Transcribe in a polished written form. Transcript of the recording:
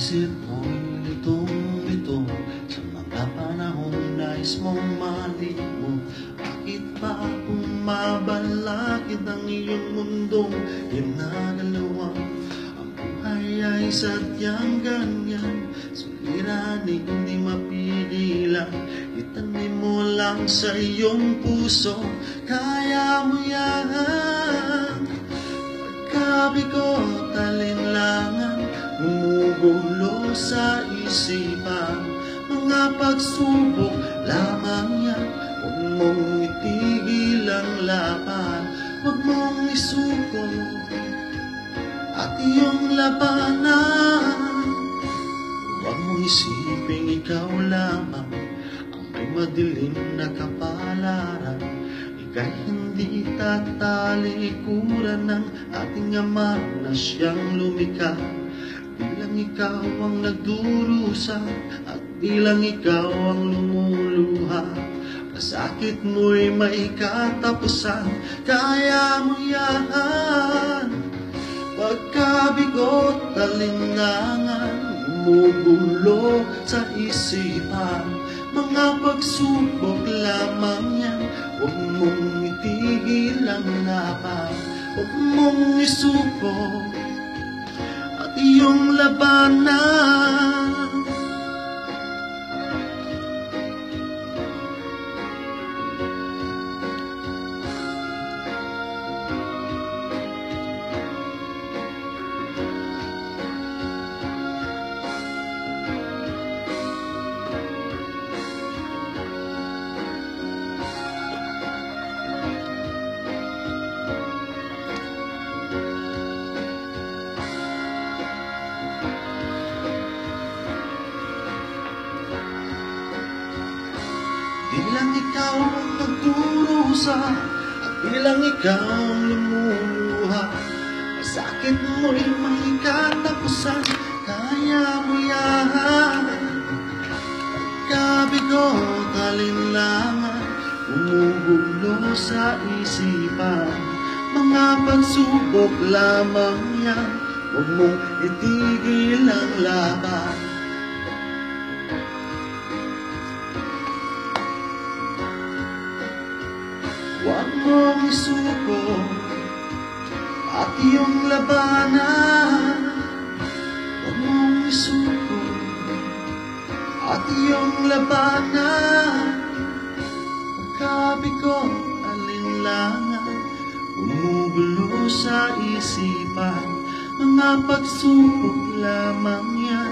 Isip mo'y litong-lito sa mga panahong nais mong malimot. Bakit pa bumabalakid ang iyong mundong ginagalawan? Ang buhay ay sadyang ganyan, suliranin di mapigilan. Itanim mo lang sa iyong puso, kaya mo yan. Pagkabigot, alinlangan, gumugulo sa isipan. Mga pagsubok lamang yan, huwag mong itigil ang laban. Huwag mong isuko at iyong labanan. Huwag mong isiping ikaw lamang ang may madilim na kapalaran. Ika'y hindi tatalikuran ng ating Ama na siyang lumikha. Di lang ikaw ang nagdurusa at di lang ikaw ang lumuluha. Pasakit mo'y may katapusan, kaya mo yan. Pagkabigot, alinlangan, gumugulo sa isipan. Mga pagsubok lamang yan, huwag mong itigil ang laban. Huwag mong isuko at iyong labanan. Di lang ikaw ang nagdurusa at di lang ikaw ang lumuluha. Masakit mo'y may katapusan, kaya mo yan. Pagkabigot, alinlangan, gumugulo sa isipan. Mga pagsubok lamang yan, huwag mong itigil ang laban. Huwag mong isuko at iyong labanan. Huwag mong isuko at iyong labanan. Pagkabigot, alinlangan, gumugulo sa isipan. Mga pagsubok lamang yan,